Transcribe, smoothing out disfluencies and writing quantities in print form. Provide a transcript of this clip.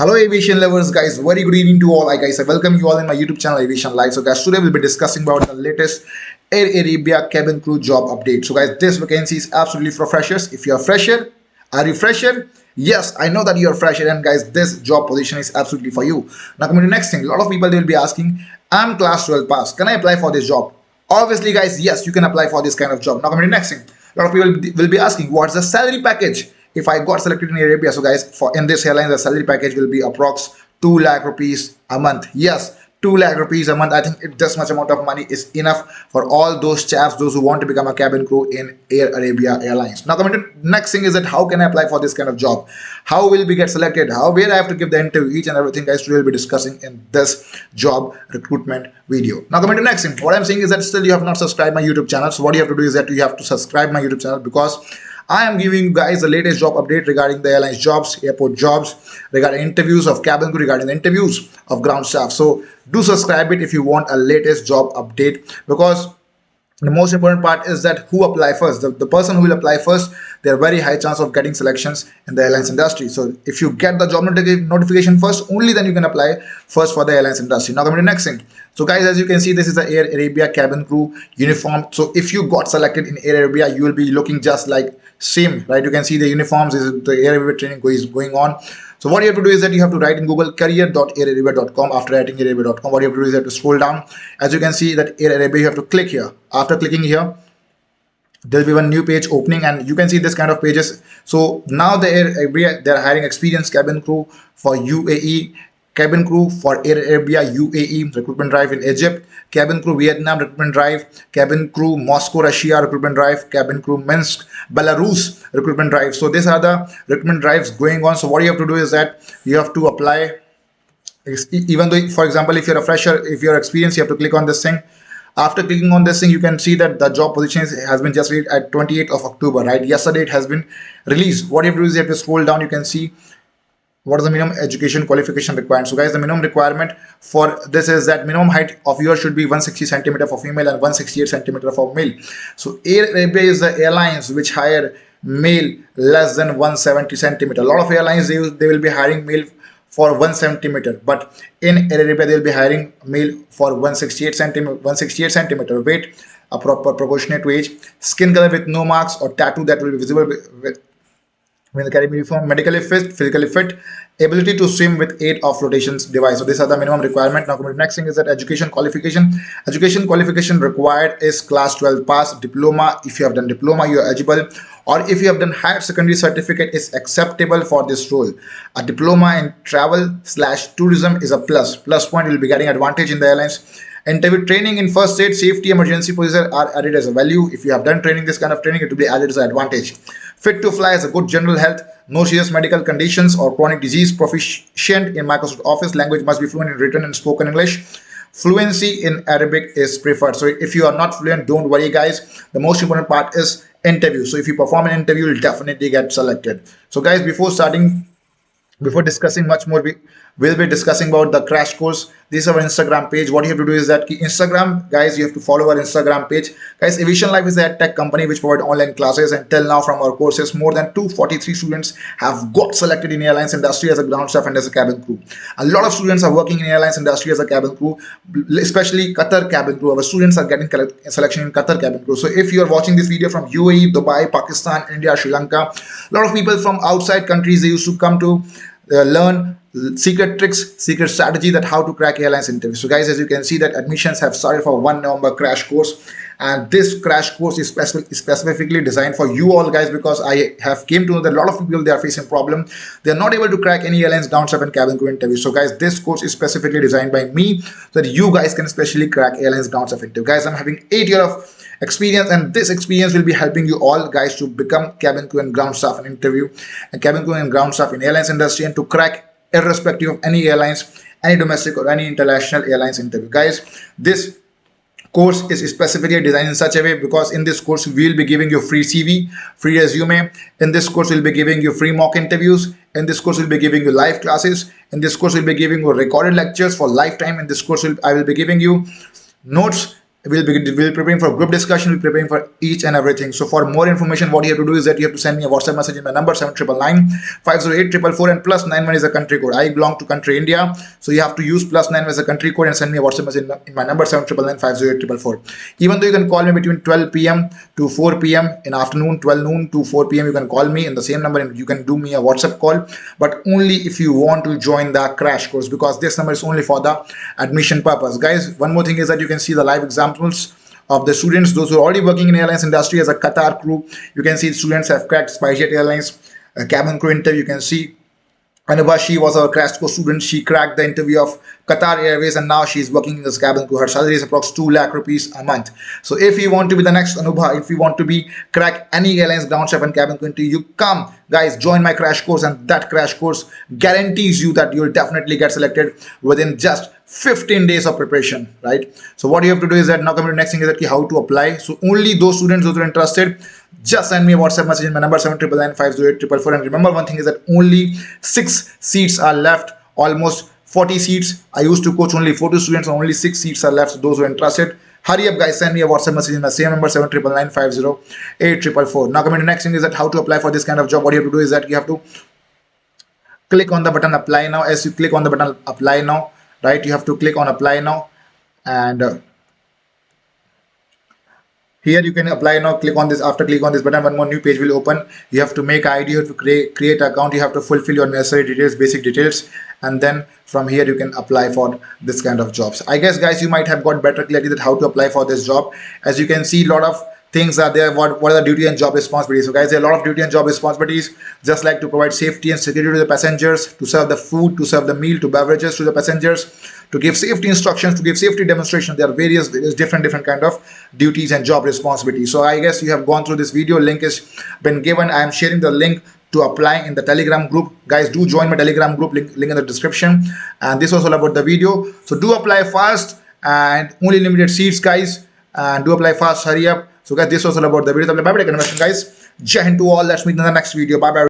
Hello aviation lovers guys, very good evening to all. I welcome you all in my YouTube channel Aviation Live. So guys, today we'll be discussing about the latest Air Arabia cabin crew job update. So guys, this vacancy is absolutely for freshers. If you're a fresher, are you fresher? Yes, I know that you're a fresher, and guys, this job position is absolutely for you. Now coming to the next thing, a lot of people will be asking, I'm class 12 pass, can I apply for this job? Obviously guys, yes, you can apply for this kind of job. Now coming to the next thing, a lot of people will be asking, what's the salary package if I got selected in Arabia? So guys, for in this airline, the salary package will be approx 2 lakh rupees a month. Yes, 2 lakh rupees a month. I think this much amount of money is enough for all those chaps, those who want to become a cabin crew in Air Arabia Airlines. Now coming to next thing is that how can I apply for this kind of job? How will we get selected? How where I have to give the interview? Each and everything guys today will be discussing in this job recruitment video. Now coming to next thing, what I'm saying is that still you have not subscribed my YouTube channel. So what you have to do is that you have to subscribe my YouTube channel, because I am giving you guys the latest job update regarding the airlines jobs, airport jobs, regarding interviews of cabin crew, regarding the interviews of ground staff. So do subscribe it if you want a latest job update, because the most important part is that who apply first. The person who will apply first, there are very high chance of getting selections in the airlines industry. So if you get the job notification first, only then you can apply first for the airlines industry. Now coming to the next thing. So guys, as you can see, this is the Air Arabia cabin crew uniform. So if you got selected in Air Arabia, you will be looking just like same, right? You can see the uniforms, is the Air Arabia training is going on. So what you have to do is that you have to write in Google career.airarabia.com. After writing airarabia.com, what you have to do is you have to scroll down. As you can see that Air Arabia, you have to click here. After clicking here, there'll be one new page opening, and you can see this kind of pages. So now the Air Arabia, they're hiring experienced cabin crew for UAE, cabin crew for Air Arabia UAE recruitment drive in Egypt, cabin crew Vietnam recruitment drive, cabin crew Moscow Russia recruitment drive, cabin crew Minsk Belarus recruitment drive. So these are the recruitment drives going on. So what you have to do is that you have to apply. Even though, for example, if you're a fresher, if you're experienced, you have to click on this thing. After clicking on this thing, you can see that the job position has been just released at 28th of October, right? Yesterday it has been released. What you have to do is you have to scroll down. You can see what is the minimum education qualification required. So guys, the minimum requirement for this is that minimum height of yours should be 160 centimeter for female and 168 centimeter for male. So Air Arabia is the airlines which hire male less than 170 centimeter. A lot of airlines, they will be hiring male for 1 centimeter, but in Air Arabia they will be hiring male for 168 centimeter weight, a proper proportionate to age, skin color with no marks or tattoo that will be visible with the carry uniform, medically fit, physically fit, ability to swim with 8 of flotations device. So these are the minimum requirement. Now the next thing is that education qualification. Education qualification required is class 12 pass, diploma. If you have done diploma, you are eligible, or if you have done higher secondary certificate is acceptable for this role. A diploma in travel/tourism is a plus point. You will be getting advantage in the airlines. Interview training in first aid, safety, emergency procedure are added as a value. If you have done training, this kind of training, it will be added as an advantage. Fit to fly is a good general health, no serious medical conditions or chronic disease, proficient in Microsoft Office, language must be fluent in written and spoken English. Fluency in Arabic is preferred. So if you are not fluent, don't worry guys. The most important part is interview. So if you perform an interview, you'll definitely get selected. So guys, before discussing much more, we'll be discussing about the crash course. This is our Instagram page. What you have to do is that Instagram, guys, you have to follow our Instagram page. Guys, Aviation Life is a tech company which provide online classes, and till now from our courses, more than 243 students have got selected in airlines industry as a ground staff and as a cabin crew. A lot of students are working in airlines industry as a cabin crew, especially Qatar cabin crew. Our students are getting selection in Qatar cabin crew. So if you are watching this video from UAE, Dubai, Pakistan, India, Sri Lanka, a lot of people from outside countries, they used to come to learn secret tricks, secret strategy that how to crack airlines interview. So guys, as you can see that admissions have started for 1 November crash course, and this crash course is specifically designed for you all guys, because I have came to know that a lot of people, they are facing problem. They are not able to crack any airlines ground staff and cabin crew interview. So guys, this course is specifically designed by me so that you guys can especially crack airlines ground staff interview. Guys, I'm having 8 years of experience, and this experience will be helping you all guys to become cabin crew and ground staff in interview, and cabin crew and ground staff in airlines industry, and to crack irrespective of any airlines, any domestic or any international airlines interview. Guys, this course is specifically designed in such a way, because in this course we will be giving you free CV, free resume. In this course we'll be giving you free mock interviews. In this course we'll be giving you live classes. In this course we'll be giving you recorded lectures for lifetime. In this course I will be giving you notes We'll preparing for group discussion, we'll preparing for each and everything. So for more information, what you have to do is that you have to send me a WhatsApp message in my number 7999 and plus 91 is a country code. I belong to country India, so you have to use +9 as a country code and send me a WhatsApp message in my number 7999 Even though you can call me between 12 p.m. to 4 p.m. in afternoon, 12 noon to 4 p.m. you can call me in the same number and you can do me a WhatsApp call, but only if you want to join the crash course, because this number is only for the admission purpose. Guys, one more thing is that you can see the live examples of the students, those who are already working in airlines industry as a Qatar crew. You can see students have cracked SpiceJet Airlines cabin crew interview. You can see Anubha, she was our crash course student. She cracked the interview of Qatar Airways and now she's working as cabin crew. Her salary is approx 2 lakh rupees a month. So if you want to be the next Anubha, if you want to be crack any airlines ground staff and cabin crew interview, you come guys, join my crash course, and that crash course guarantees you that you'll definitely get selected within just 15 days of preparation, right? So what you have to do is that now coming to the next thing is that how to apply. So only those students who are interested, just send me a WhatsApp message in my number 7999 and remember one thing is that only 6 seats are left, almost 40 seats. I used to coach only 40 students and only 6 seats are left. So those who are interested, hurry up guys, send me a WhatsApp message in the same number 7999 Now coming to the next thing is that how to apply for this kind of job. What you have to do is that you have to click on the button apply now. As you click on the button apply now, right, you have to click on apply now, and here you can apply now. Click on this. After click on this button, one more new page will open. You have to make ID, you have to create an account, you have to fulfill your necessary details, basic details, and then from here you can apply for this kind of jobs. I guess guys, you might have got better clarity that how to apply for this job. As you can see, a lot of things are there. What are the duty and job responsibilities? So guys, there are a lot of duty and job responsibilities, just like to provide safety and security to the passengers, to serve the food, to serve the meal, to beverages to the passengers, to give safety instructions, to give safety demonstrations. There are various different kind of duties and job responsibilities. So I guess you have gone through this video. Link is been given. I am sharing the link to apply in the Telegram group. Guys, do join my Telegram group, link in the description. And this was all about the video. So do apply fast, and only limited seats guys, and do apply fast, hurry up. So guys, this was all about the video. Bye bye, guys. Jai Hind to all. Let's meet in the next video. Bye bye.